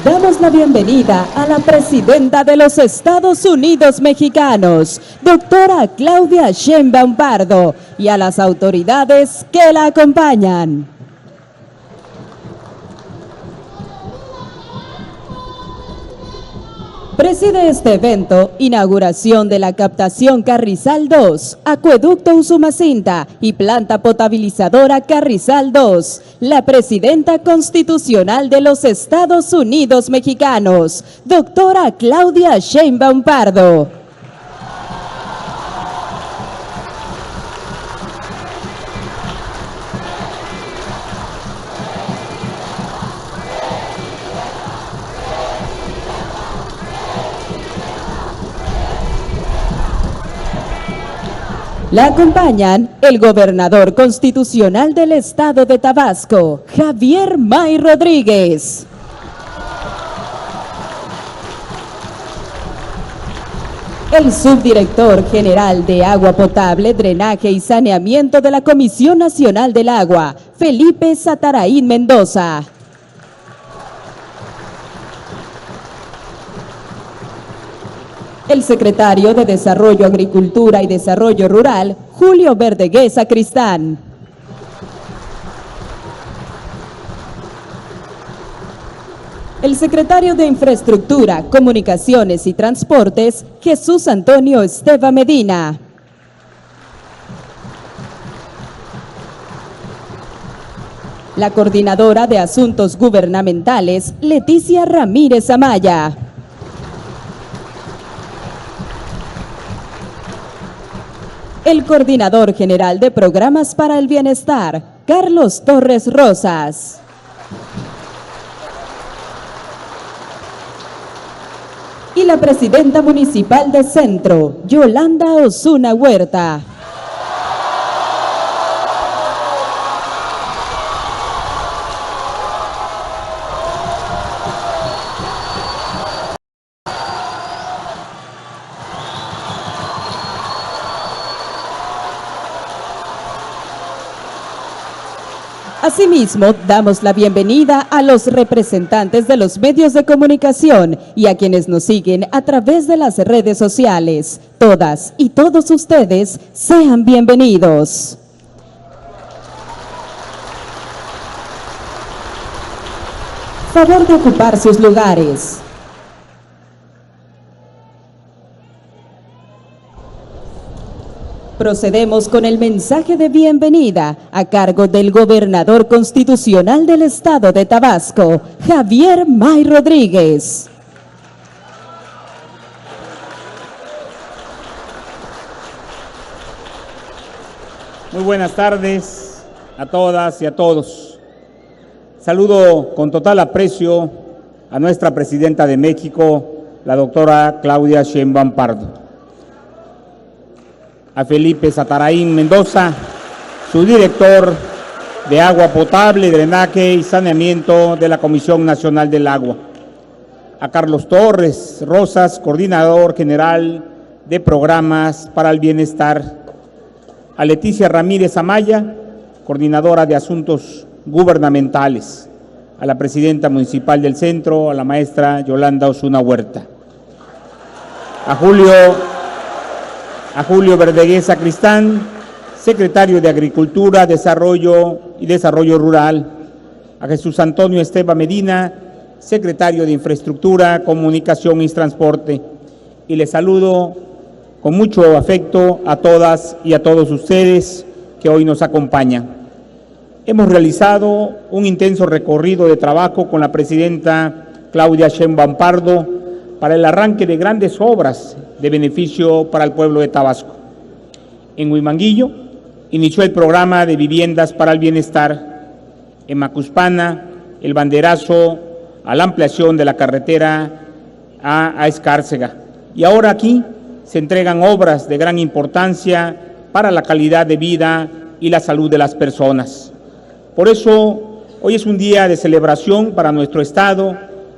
Damos la bienvenida a la presidenta de los Estados Unidos mexicanos, doctora Claudia Sheinbaum Pardo, y a las autoridades que la acompañan. Preside este evento, inauguración de la captación Carrizal 2, Acueducto Usumacinta y Planta Potabilizadora Carrizal 2, la presidenta constitucional de los Estados Unidos mexicanos, doctora Claudia Sheinbaum Pardo. La acompañan el gobernador constitucional del estado de Tabasco, Javier May Rodríguez. El subdirector general de Agua Potable, Drenaje y Saneamiento de la Comisión Nacional del Agua, Felipe Zatarain Mendoza. El secretario de Desarrollo, Agricultura y Desarrollo Rural, Julio Verdeguer Sacristán. El secretario de Infraestructura, Comunicaciones y Transportes, Jesús Antonio Esteva Medina. La coordinadora de Asuntos Gubernamentales, Leticia Ramírez Amaya. El coordinador general de Programas para el Bienestar, Carlos Torres Rosas. Y la presidenta municipal de Centro, Yolanda Osuna Huerta. Asimismo, damos la bienvenida a los representantes de los medios de comunicación y a quienes nos siguen a través de las redes sociales. Todas y todos ustedes sean bienvenidos. Favor de ocupar sus lugares. Procedemos con el mensaje de bienvenida a cargo del gobernador constitucional del estado de Tabasco, Javier May Rodríguez. Muy buenas tardes a todas y a todos. Saludo con total aprecio a nuestra presidenta de México, la doctora Claudia Sheinbaum Pardo. A Felipe Zatarain Mendoza, su director de Agua Potable, Drenaje y Saneamiento de la Comisión Nacional del Agua. A Carlos Torres Rosas, coordinador general de Programas para el Bienestar. A Leticia Ramírez Amaya, coordinadora de Asuntos Gubernamentales. A la presidenta municipal del Centro, a la maestra Yolanda Osuna Huerta. A Julio Verdeguer Sacristán, secretario de Agricultura, Desarrollo y Desarrollo Rural. A Jesús Antonio Esteva Medina, secretario de Infraestructura, Comunicación y Transporte. Y les saludo con mucho afecto a todas y a todos ustedes que hoy nos acompañan. Hemos realizado un intenso recorrido de trabajo con la presidenta Claudia Sheinbaum Pardo para el arranque de grandes obras de beneficio para el pueblo de Tabasco. En Huimanguillo inició el programa de viviendas para el bienestar. En Macuspana, el banderazo a la ampliación de la carretera a Escárcega. Y ahora aquí se entregan obras de gran importancia para la calidad de vida y la salud de las personas. Por eso, hoy es un día de celebración para nuestro estado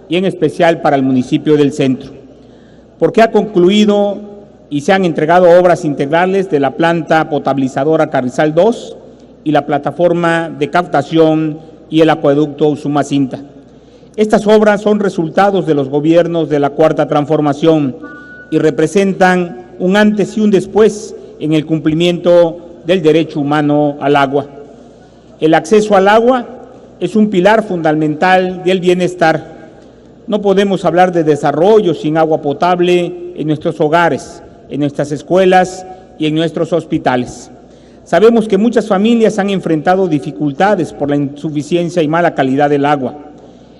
y en especial para el municipio del Centro, porque ha concluido y se han entregado obras integrales de la planta potabilizadora Carrizal 2 y la plataforma de captación y el acueducto Usumacinta. Estas obras son resultados de los gobiernos de la Cuarta Transformación y representan un antes y un después en el cumplimiento del derecho humano al agua. El acceso al agua es un pilar fundamental del bienestar. No podemos hablar de desarrollo sin agua potable en nuestros hogares, en nuestras escuelas y en nuestros hospitales. Sabemos que muchas familias han enfrentado dificultades por la insuficiencia y mala calidad del agua.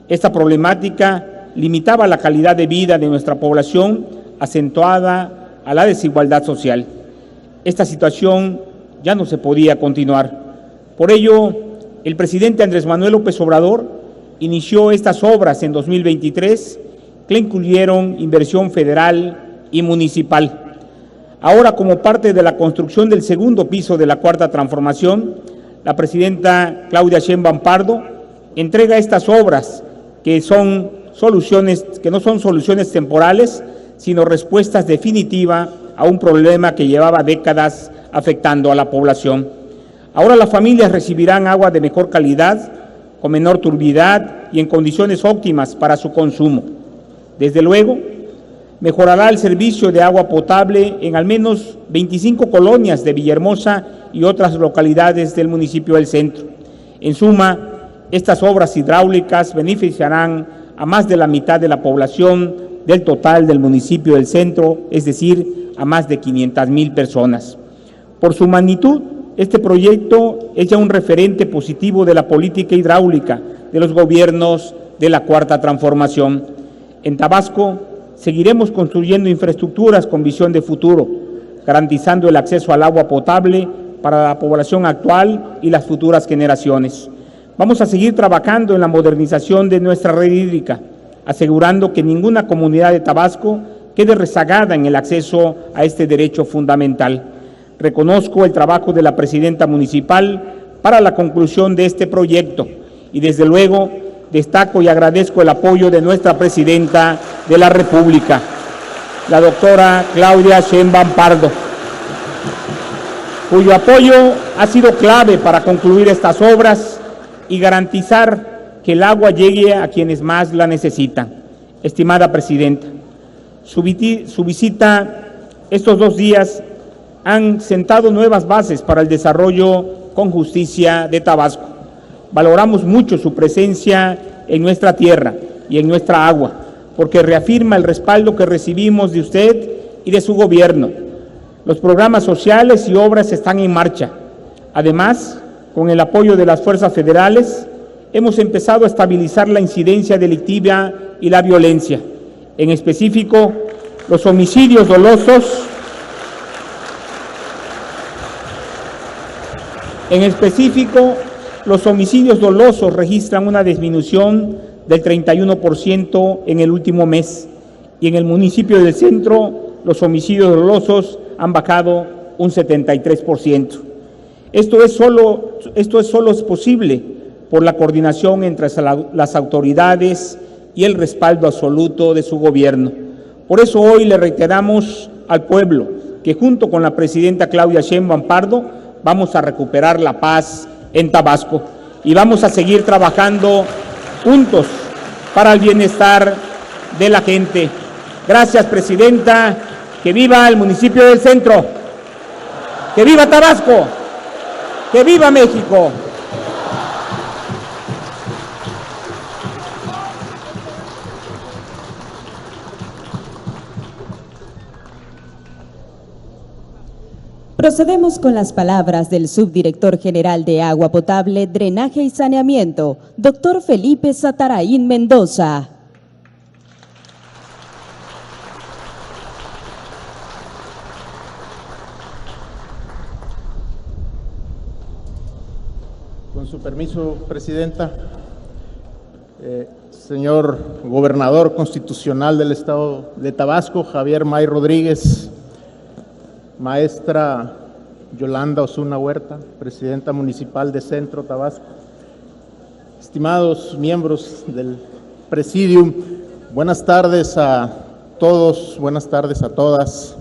Esta problemática limitaba la calidad de vida de nuestra población, acentuada a la desigualdad social. Esta situación ya no se podía continuar. Por ello, el presidente Andrés Manuel López Obrador inició estas obras en 2023, que incluyeron inversión federal y municipal. Ahora, como parte de la construcción del segundo piso de la Cuarta Transformación, la presidenta Claudia Sheinbaum Pardo entrega estas obras que no son soluciones temporales, sino respuestas definitivas a un problema que llevaba décadas afectando a la población. Ahora las familias recibirán agua de mejor calidad, con menor turbidez y en condiciones óptimas para su consumo. Desde luego, mejorará el servicio de agua potable en al menos 25 colonias de Villahermosa y otras localidades del municipio del Centro. En suma, estas obras hidráulicas beneficiarán a más de la mitad de la población del total del municipio del Centro, es decir, a más de 500,000 personas. Por su magnitud, este proyecto es ya un referente positivo de la política hidráulica de los gobiernos de la Cuarta Transformación. En Tabasco, seguiremos construyendo infraestructuras con visión de futuro, garantizando el acceso al agua potable para la población actual y las futuras generaciones. Vamos a seguir trabajando en la modernización de nuestra red hídrica, asegurando que ninguna comunidad de Tabasco quede rezagada en el acceso a este derecho fundamental. Reconozco el trabajo de la presidenta municipal para la conclusión de este proyecto y desde luego destaco y agradezco el apoyo de nuestra presidenta de la República, la doctora Claudia Sheinbaum Pardo, cuyo apoyo ha sido clave para concluir estas obras y garantizar que el agua llegue a quienes más la necesitan. Estimada presidenta, su visita estos 2 días han sentado nuevas bases para el desarrollo con justicia de Tabasco. Valoramos mucho su presencia en nuestra tierra y en nuestra agua, porque reafirma el respaldo que recibimos de usted y de su gobierno. Los programas sociales y obras están en marcha. Además, con el apoyo de las fuerzas federales, hemos empezado a estabilizar la incidencia delictiva y la violencia. En específico, los homicidios dolosos registran una disminución del 31% en el último mes y en el municipio del Centro los homicidios dolosos han bajado un 73%. Esto es solo posible por la coordinación entre las autoridades y el respaldo absoluto de su gobierno. Por eso hoy le reiteramos al pueblo que junto con la presidenta Claudia Sheinbaum Pardo vamos a recuperar la paz en Tabasco y vamos a seguir trabajando juntos para el bienestar de la gente. Gracias, presidenta. Que viva el municipio del Centro. Que viva Tabasco. Que viva México. Procedemos con las palabras del subdirector general de Agua Potable, Drenaje y Saneamiento, doctor Felipe Satarain Mendoza. Con su permiso, presidenta, señor gobernador constitucional del estado de Tabasco, Javier May Rodríguez, maestra Yolanda Osuna Huerta, presidenta municipal de Centro Tabasco, estimados miembros del presidium, buenas tardes a todos, buenas tardes a todas.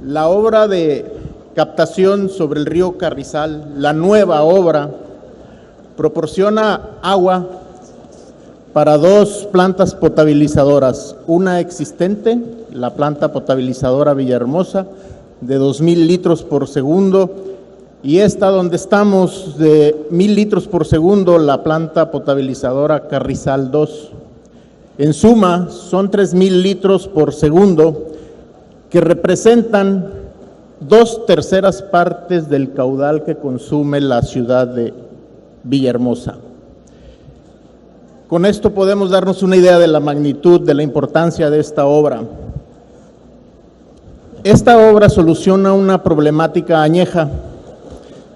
La obra de captación sobre el río Carrizal, la nueva obra, proporciona agua para dos plantas potabilizadoras, una existente, la planta potabilizadora Villahermosa, de 2,000 litros por segundo, y esta donde estamos de 1,000 litros por segundo, la planta potabilizadora Carrizal 2. En suma, son 3,000 litros por segundo, que representan 2/3 partes del caudal que consume la ciudad de Villahermosa. Con esto podemos darnos una idea de la magnitud, de la importancia de esta obra. Esta obra soluciona una problemática añeja.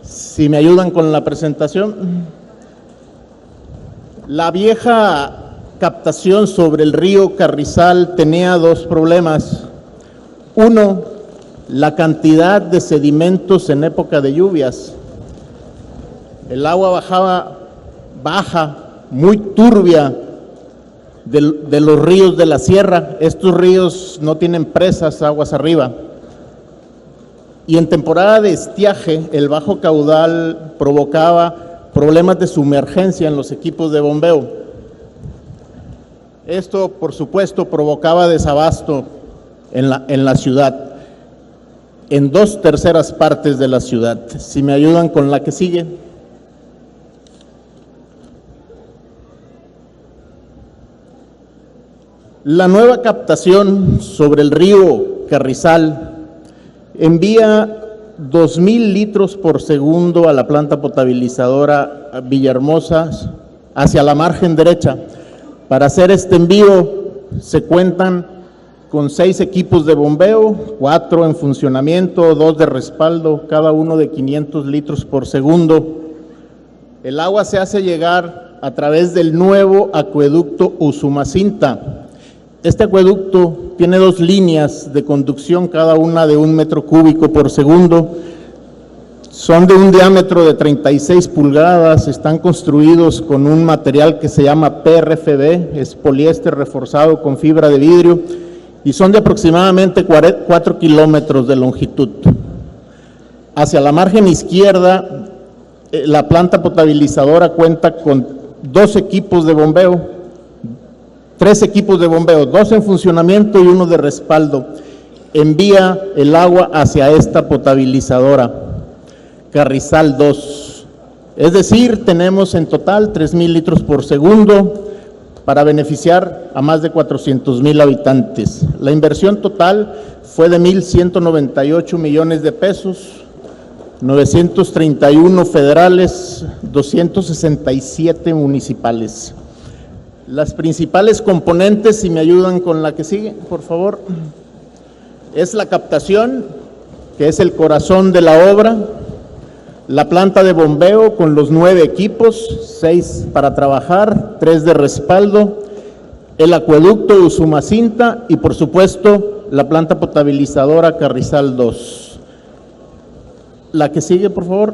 Si me ayudan con la presentación. La vieja captación sobre el río Carrizal tenía dos problemas. Uno, la cantidad de sedimentos en época de lluvias. El agua baja, muy turbia de los ríos de la sierra. Estos ríos no tienen presas, aguas arriba. Y en temporada de estiaje, el bajo caudal provocaba problemas de sumergencia en los equipos de bombeo. Esto, por supuesto, provocaba desabasto en la ciudad, en 2/3 partes de la ciudad. Si me ayudan con la que sigue. La nueva captación sobre el río Carrizal envía 2,000 litros por segundo a la planta potabilizadora Villahermosa hacia la margen derecha. Para hacer este envío se cuentan con 6 equipos de bombeo, 4 en funcionamiento, 2 de respaldo, cada uno de 500 litros por segundo. El agua se hace llegar a través del nuevo acueducto Usumacinta. Este acueducto tiene 2 líneas de conducción, cada una de 1 metro cúbico por segundo. Son de un diámetro de 36 pulgadas, están construidos con un material que se llama PRFB, es poliéster reforzado con fibra de vidrio, y son de aproximadamente 4 kilómetros de longitud. Hacia la margen izquierda, la planta potabilizadora cuenta con 2 equipos de bombeo, 3 equipos de bombeo, 2 en funcionamiento y 1 de respaldo. Envía el agua hacia esta potabilizadora, Carrizal 2. Es decir, tenemos en total 3,000 litros por segundo para beneficiar a más de 400,000 habitantes. La inversión total fue de 1,198 millones de pesos, 931 federales, 267 municipales. Las principales componentes, si me ayudan con la que sigue, por favor, es la captación, que es el corazón de la obra, la planta de bombeo con los 9 equipos, 6 para trabajar, 3 de respaldo, el acueducto Usumacinta y, por supuesto, la planta potabilizadora Carrizal 2. La que sigue, por favor.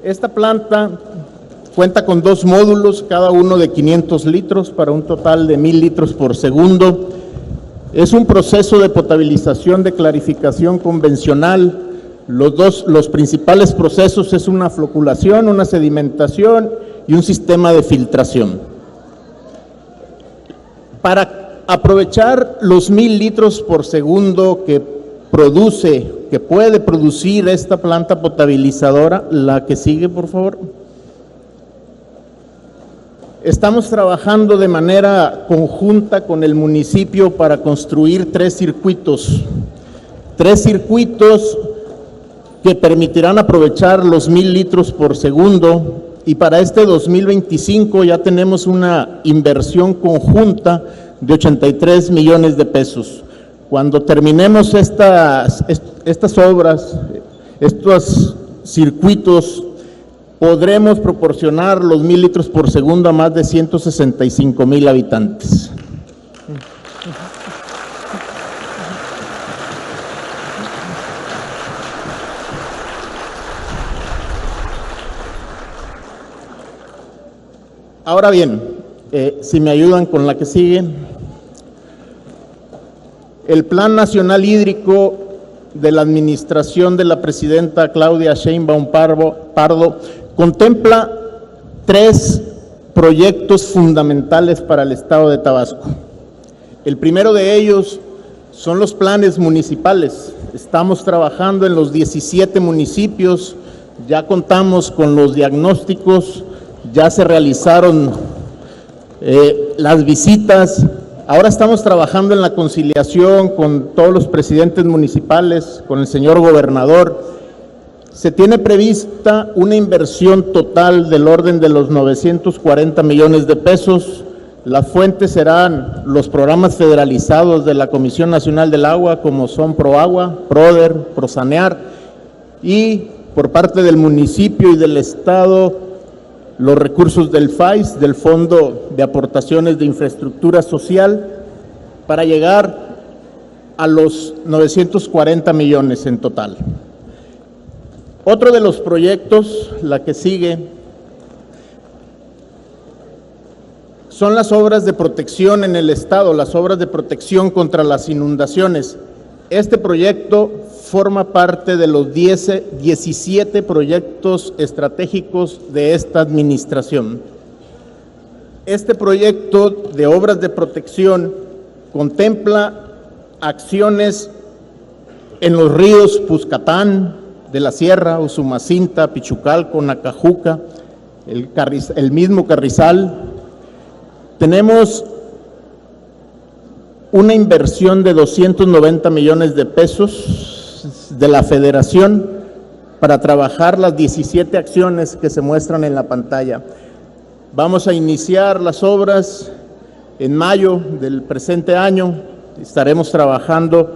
Esta planta cuenta con 2 módulos, cada uno de 500 litros para un total de 1,000 litros por segundo. Es un proceso de potabilización de clarificación convencional. Los principales procesos es una floculación, una sedimentación y un sistema de filtración. Para aprovechar los 1,000 litros por segundo que puede producir esta planta potabilizadora, la que sigue, por favor. Estamos trabajando de manera conjunta con el municipio para construir 3 circuitos. 3 circuitos que permitirán aprovechar los 1,000 litros por segundo, y para este 2025 ya tenemos una inversión conjunta de 83 millones de pesos. Cuando terminemos estas obras, estos circuitos, podremos proporcionar los 1,000 litros por segundo a más de 165,000 habitantes. Ahora bien, si me ayudan con la que sigue. El Plan Nacional Hídrico de la administración de la presidenta Claudia Sheinbaum Pardo contempla 3 proyectos fundamentales para el estado de Tabasco. El primero de ellos son los planes municipales. Estamos trabajando en los 17 municipios, ya contamos con los diagnósticos, ya se realizaron las visitas. Ahora estamos trabajando en la conciliación con todos los presidentes municipales, con el señor gobernador. Se tiene prevista una inversión total del orden de los 940 millones de pesos. Las fuentes serán los programas federalizados de la Comisión Nacional del Agua, como son ProAgua, PRODER, ProSanear, y por parte del municipio y del estado, los recursos del FAIS, del Fondo de Aportaciones de Infraestructura Social, para llegar a los 940 millones en total. Otro de los proyectos, la que sigue, son las obras de protección en el estado, las obras de protección contra las inundaciones. Este proyecto forma parte de los 17 proyectos estratégicos de esta administración. Este proyecto de obras de protección contempla acciones en los ríos Puscatán de la Sierra, Usumacinta, Pichucalco, Nacajuca, el mismo Carrizal. Tenemos una inversión de 290 millones de pesos de la Federación para trabajar las 17 acciones que se muestran en la pantalla. Vamos a iniciar las obras en mayo del presente año. Estaremos trabajando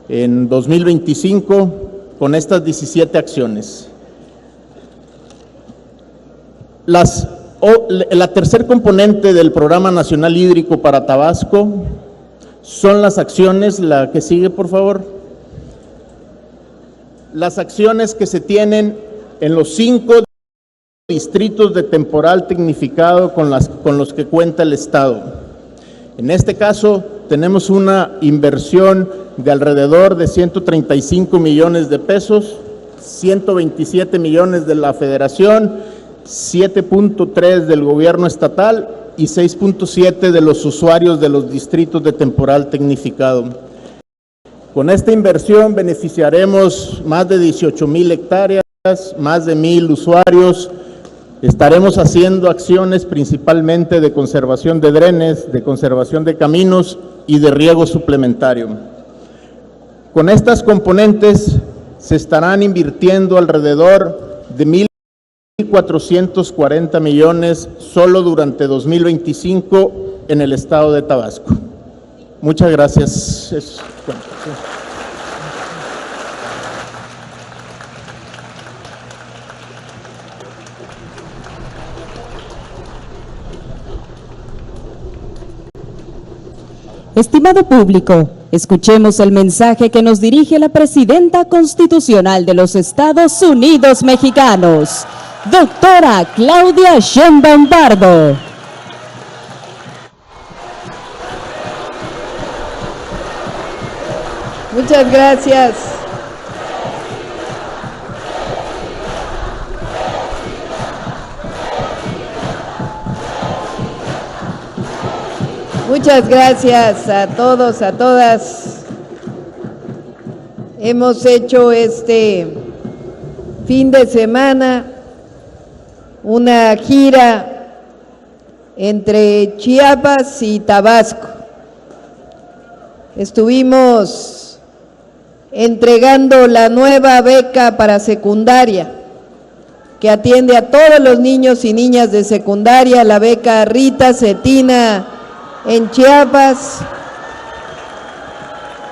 en 2025 con estas 17 acciones. La tercer componente del Programa Nacional Hídrico para Tabasco son las acciones, la que sigue por favor, las acciones que se tienen en los 5 distritos de temporal tecnificado con los que cuenta el estado. En este caso tenemos una inversión de alrededor de 135 millones de pesos, 127 millones de la Federación, 7.3 del gobierno estatal y 6.7 de los usuarios de los distritos de temporal tecnificado. Con esta inversión beneficiaremos más de 18,000 hectáreas, más de 1,000 usuarios. Estaremos haciendo acciones principalmente de conservación de drenes, de conservación de caminos y de riego suplementario. Con estas componentes se estarán invirtiendo alrededor de 1,440 millones solo durante 2025 en el estado de Tabasco. Muchas gracias. Estimado público, escuchemos el mensaje que nos dirige la Presidenta Constitucional de los Estados Unidos Mexicanos, doctora Claudia Sheinbaum Pardo. Muchas gracias. Muchas gracias a todos, a todas. Hemos hecho este fin de semana una gira entre Chiapas y Tabasco. Estuvimos entregando la nueva beca para secundaria, que atiende a todos los niños y niñas de secundaria, la beca Rita Cetina en Chiapas.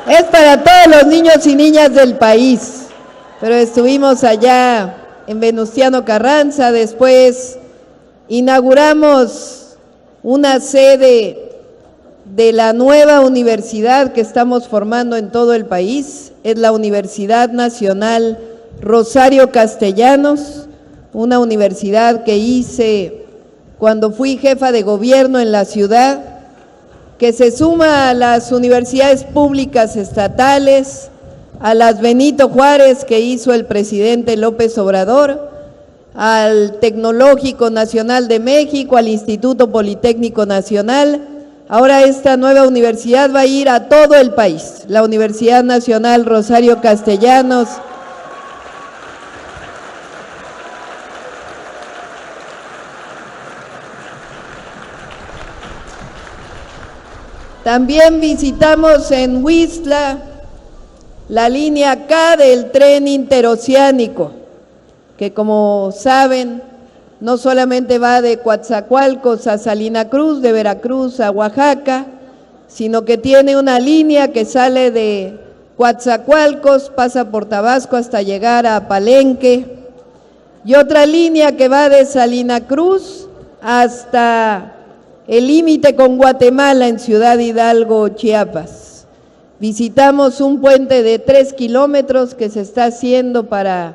Es para todos los niños y niñas del país, pero estuvimos allá en Venustiano Carranza. Después inauguramos una sede de la nueva universidad que estamos formando en todo el país. Es la Universidad Nacional Rosario Castellanos, una universidad que hice cuando fui jefa de gobierno en la ciudad, que se suma a las universidades públicas estatales, a las Benito Juárez que hizo el presidente López Obrador, al Tecnológico Nacional de México, al Instituto Politécnico Nacional. Ahora esta nueva universidad va a ir a todo el país. La Universidad Nacional Rosario Castellanos. También visitamos en Huixtla la línea K del tren interoceánico, que como saben, no solamente va de Coatzacoalcos a Salina Cruz, de Veracruz a Oaxaca, sino que tiene una línea que sale de Coatzacoalcos, pasa por Tabasco hasta llegar a Palenque, y otra línea que va de Salina Cruz hasta el límite con Guatemala en Ciudad Hidalgo, Chiapas. Visitamos un puente de 3 kilómetros que se está haciendo para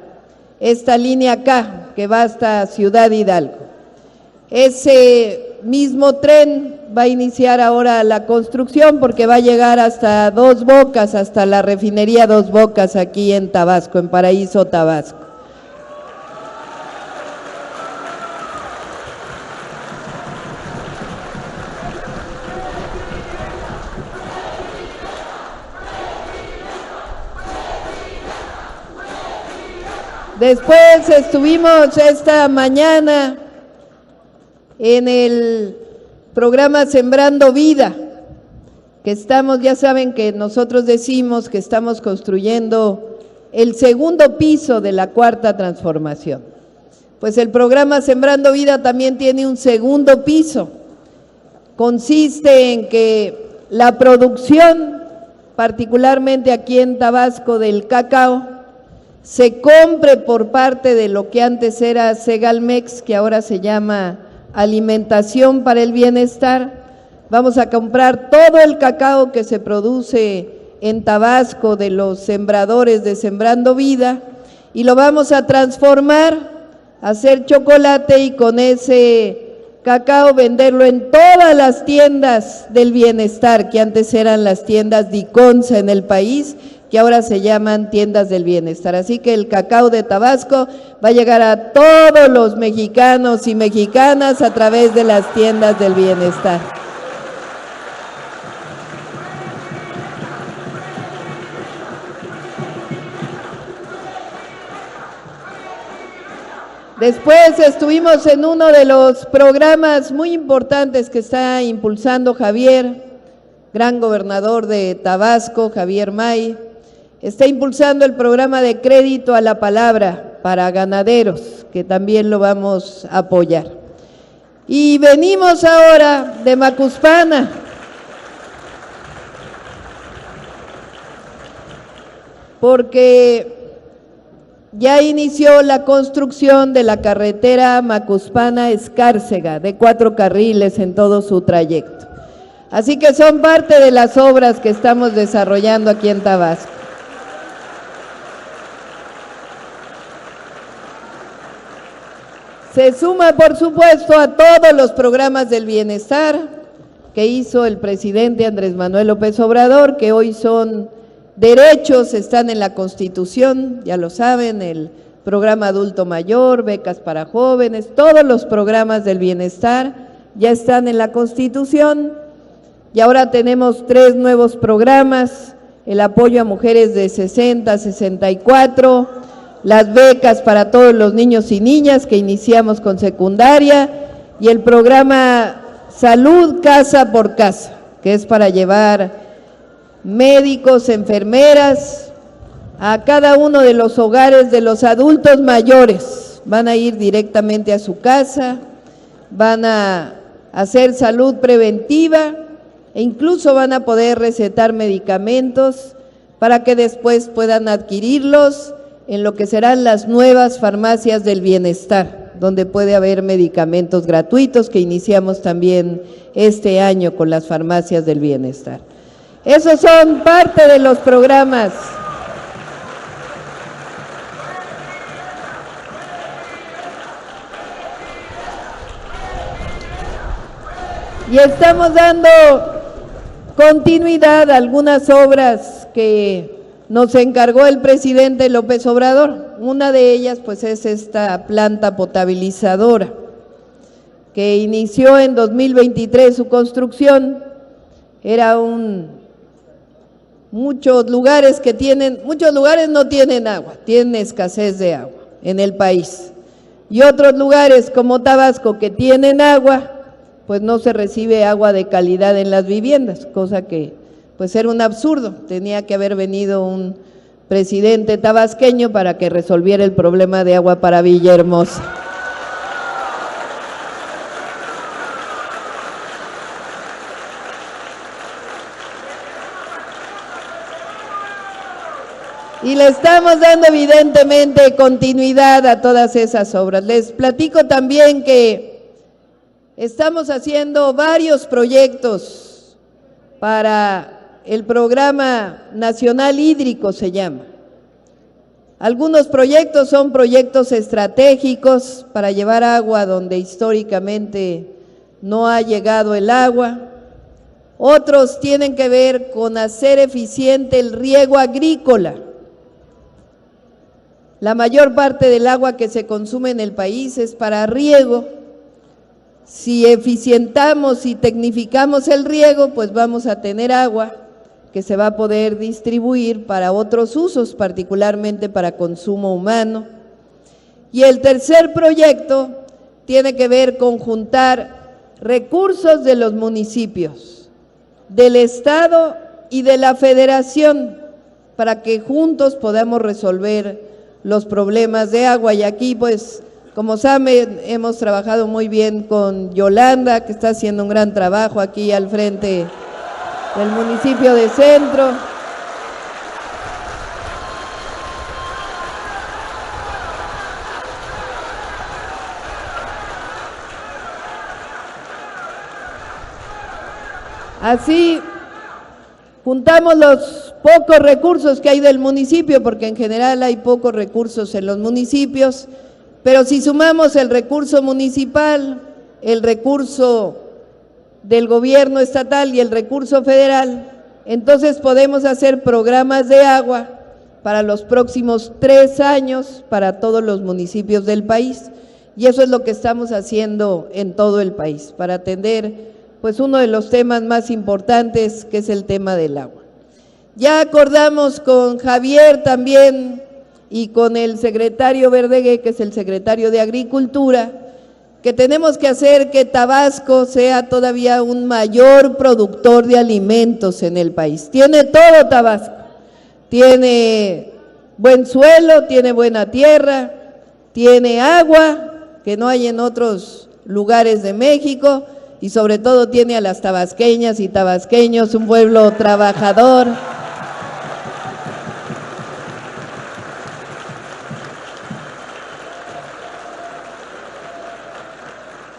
esta línea K, que va hasta Ciudad Hidalgo. Ese mismo tren va a iniciar ahora la construcción porque va a llegar hasta Dos Bocas, hasta la refinería Dos Bocas aquí en Tabasco, en Paraíso, Tabasco. Después estuvimos esta mañana en el programa Sembrando Vida, que estamos, ya saben que nosotros decimos que estamos construyendo el segundo piso de la Cuarta Transformación. Pues el programa Sembrando Vida también tiene un segundo piso. Consiste en que la producción, particularmente aquí en Tabasco, del cacao, se compre por parte de lo que antes era Segalmex, que ahora se llama Alimentación para el Bienestar. Vamos a comprar todo el cacao que se produce en Tabasco de los sembradores de Sembrando Vida y lo vamos a transformar, hacer chocolate y con ese cacao venderlo en todas las tiendas del bienestar, que antes eran las tiendas Diconsa en el país, que ahora se llaman tiendas del bienestar. Así que el cacao de Tabasco va a llegar a todos los mexicanos y mexicanas a través de las tiendas del bienestar. Después estuvimos en uno de los programas muy importantes que está impulsando Javier, gran gobernador de Tabasco, Javier May. Está impulsando el programa de crédito a la palabra para ganaderos, que también lo vamos a apoyar. Y venimos ahora de Macuspana. Porque ya inició la construcción de la carretera Macuspana-Escárcega, de 4 carriles en todo su trayecto. Así que son parte de las obras que estamos desarrollando aquí en Tabasco. Se suma, por supuesto, a todos los programas del bienestar que hizo el presidente Andrés Manuel López Obrador, que hoy son derechos, están en la Constitución, ya lo saben, el programa adulto mayor, becas para jóvenes, todos los programas del bienestar ya están en la Constitución. Y ahora tenemos 3 nuevos programas: el apoyo a mujeres de 60 a 64, las becas para todos los niños y niñas que iniciamos con secundaria, y el programa Salud Casa por Casa, que es para llevar médicos, enfermeras a cada uno de los hogares de los adultos mayores. Van a ir directamente a su casa, van a hacer salud preventiva e incluso van a poder recetar medicamentos para que después puedan adquirirlos en lo que serán las nuevas farmacias del bienestar, donde puede haber medicamentos gratuitos, que iniciamos también este año con las farmacias del bienestar. Esos son parte de los programas. Y estamos dando continuidad a algunas obras que nos encargó el presidente López Obrador. Una de ellas pues es esta planta potabilizadora que inició en 2023 su construcción. Era muchos lugares no tienen agua, tienen escasez de agua en el país. Y otros lugares como Tabasco que tienen agua, pues no se recibe agua de calidad en las viviendas, cosa que pues era un absurdo. Tenía que haber venido un presidente tabasqueño para que resolviera el problema de agua para Villahermosa. Y le estamos dando evidentemente continuidad a todas esas obras. Les platico también que estamos haciendo varios proyectos para el Programa Nacional Hídrico, se llama. Algunos proyectos son proyectos estratégicos para llevar agua donde históricamente no ha llegado el agua. Otros tienen que ver con hacer eficiente el riego agrícola. La mayor parte del agua que se consume en el país es para riego. Si eficientamos y tecnificamos el riego, pues vamos a tener agua que se va a poder distribuir para otros usos, particularmente para consumo humano. Y el tercer proyecto tiene que ver con juntar recursos de los municipios, del Estado y de la Federación, para que juntos podamos resolver los problemas de agua. Y aquí, pues, como saben, hemos trabajado muy bien con Yolanda, que está haciendo un gran trabajo aquí al frente del municipio de Centro. Así juntamos los pocos recursos que hay del municipio, porque en general hay pocos recursos en los municipios, pero si sumamos el recurso municipal, el recurso del gobierno estatal y el recurso federal, entonces podemos hacer programas de agua para los próximos 3 años para todos los municipios del país. Y eso es lo que estamos haciendo en todo el país, para atender pues uno de los temas más importantes, que es el tema del agua. Ya acordamos con Javier también y con el secretario Verdeguer, que es el secretario de Agricultura, que tenemos que hacer que Tabasco sea todavía un mayor productor de alimentos en el país. Tiene todo Tabasco, tiene buen suelo, tiene buena tierra, tiene agua, que no hay en otros lugares de México, y sobre todo tiene a las tabasqueñas y tabasqueños, un pueblo trabajador.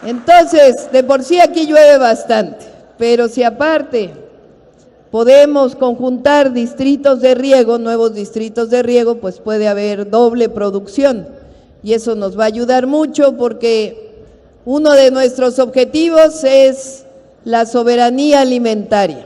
Entonces, de por sí aquí llueve bastante, pero si aparte podemos conjuntar distritos de riego, nuevos distritos de riego, pues puede haber doble producción, y eso nos va a ayudar mucho, porque uno de nuestros objetivos es la soberanía alimentaria,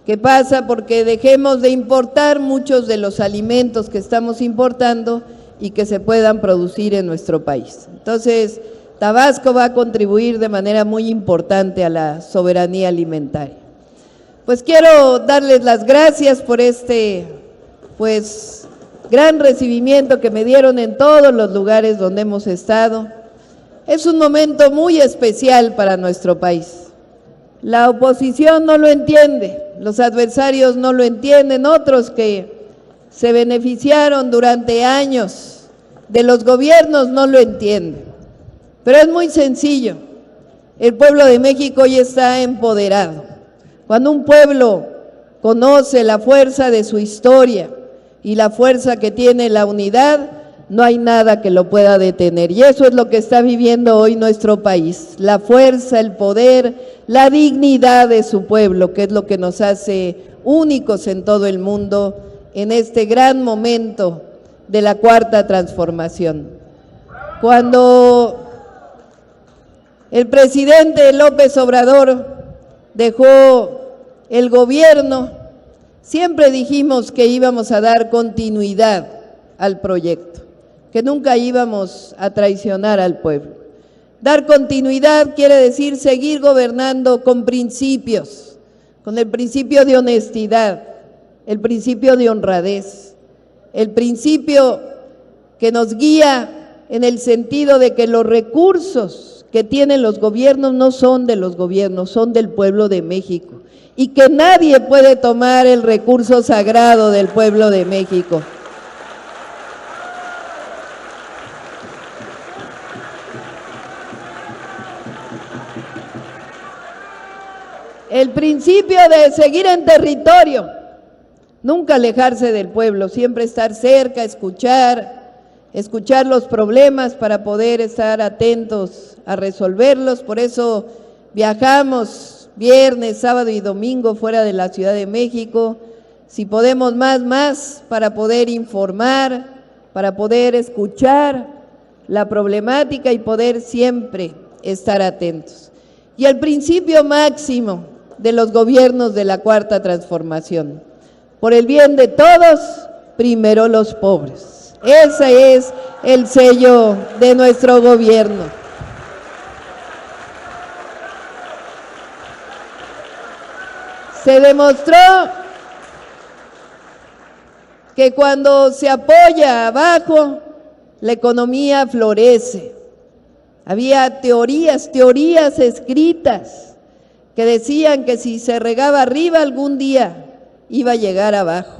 que pasa porque dejemos de importar muchos de los alimentos que estamos importando y que se puedan producir en nuestro país. Entonces, Tabasco va a contribuir de manera muy importante a la soberanía alimentaria. Pues quiero darles las gracias por este, pues, gran recibimiento que me dieron en todos los lugares donde hemos estado. Es un momento muy especial para nuestro país. La oposición no lo entiende, los adversarios no lo entienden, otros que se beneficiaron durante años de los gobiernos no lo entienden. Pero es muy sencillo, el pueblo de México hoy está empoderado. Cuando un pueblo conoce la fuerza de su historia y la fuerza que tiene la unidad, no hay nada que lo pueda detener. Y eso es lo que está viviendo hoy nuestro país, la fuerza, el poder, la dignidad de su pueblo, que es lo que nos hace únicos en todo el mundo en este gran momento de la Cuarta Transformación. Cuando el presidente López Obrador dejó el gobierno, Siempre dijimos que íbamos a dar continuidad al proyecto, que nunca íbamos a traicionar al pueblo. Dar continuidad quiere decir seguir gobernando con principios, con el principio de honestidad, el principio de honradez, el principio que nos guía en el sentido de que los recursos que tienen los gobiernos no son de los gobiernos, son del pueblo de México, y que nadie puede tomar el recurso sagrado del pueblo de México. El principio de seguir en territorio, nunca alejarse del pueblo, siempre estar cerca, escuchar los problemas para poder estar atentos a resolverlos. Por eso viajamos viernes, sábado y domingo fuera de la Ciudad de México. Si podemos más, para poder informar, para poder escuchar la problemática y poder siempre estar atentos. Y el principio máximo de los gobiernos de la Cuarta Transformación: por el bien de todos, primero los pobres. Ese es el sello de nuestro gobierno. Se demostró que cuando se apoya abajo, la economía florece. Había teorías escritas que decían que si se regaba arriba algún día iba a llegar abajo.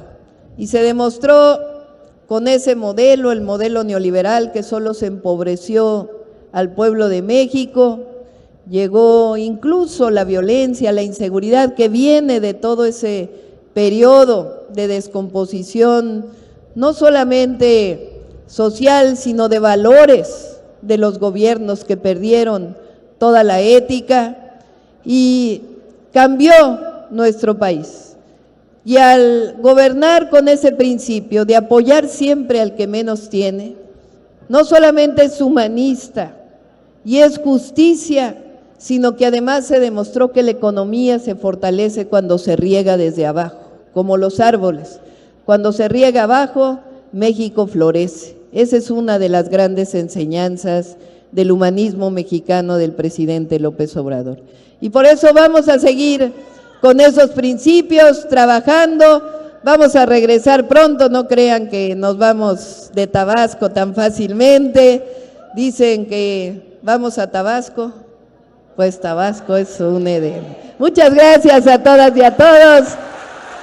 Y se demostró con ese modelo, el modelo neoliberal, que solo se empobreció al pueblo de México. Llegó incluso la violencia, la inseguridad que viene de todo ese periodo de descomposición, no solamente social, sino de valores de los gobiernos que perdieron toda la ética, y cambió nuestro país. Y al gobernar con ese principio de apoyar siempre al que menos tiene, no solamente es humanista y es justicia, sino que además se demostró que la economía se fortalece cuando se riega desde abajo, como los árboles. Cuando se riega abajo, México florece. Esa es una de las grandes enseñanzas del humanismo mexicano del presidente López Obrador. Y por eso vamos a seguir con esos principios, trabajando. Vamos a regresar pronto, no crean que nos vamos de Tabasco tan fácilmente. Dicen que vamos a Tabasco, pues Tabasco es un Edén. Muchas gracias a todas y a todos.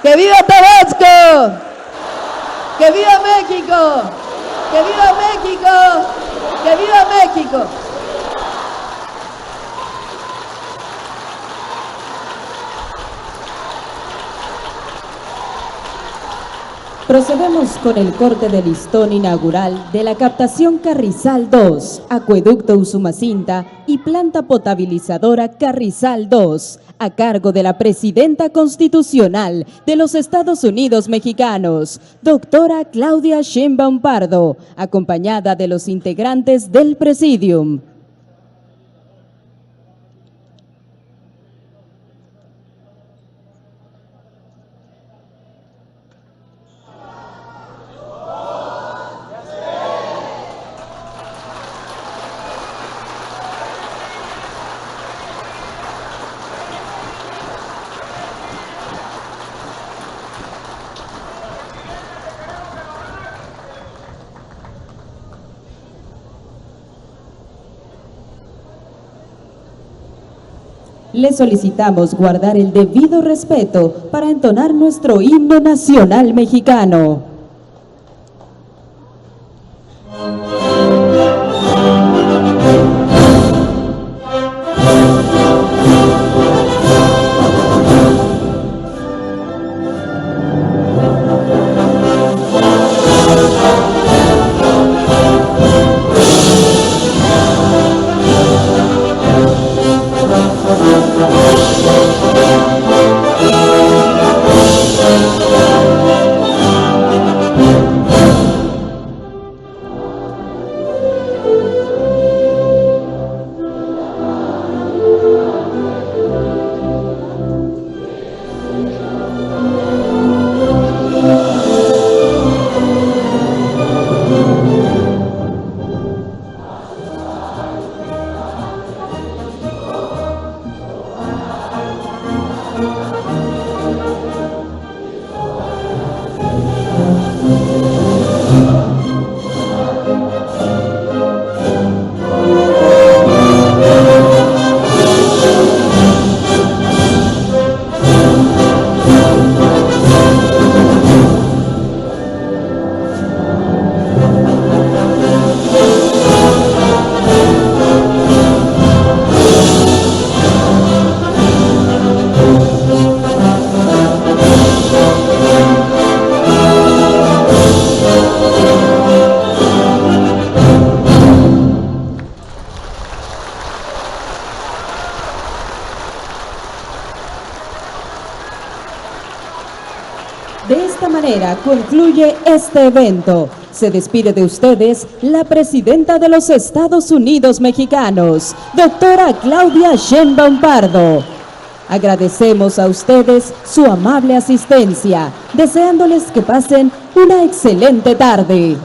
¡Que viva Tabasco! ¡Que viva México! ¡Que viva México! ¡Que viva México! Procedemos con el corte de listón inaugural de la captación Carrizal 2, Acueducto Usumacinta y Planta Potabilizadora Carrizal 2, a cargo de la Presidenta Constitucional de los Estados Unidos Mexicanos, doctora Claudia Sheinbaum Pardo, acompañada de los integrantes del Presidium. Le solicitamos guardar el debido respeto para entonar nuestro himno nacional mexicano. esta manera concluye este evento. Se despide de ustedes la presidenta de los Estados Unidos mexicanos, doctora Claudia Sheinbaum Pardo. Agradecemos a ustedes su amable asistencia, deseándoles que pasen una excelente tarde.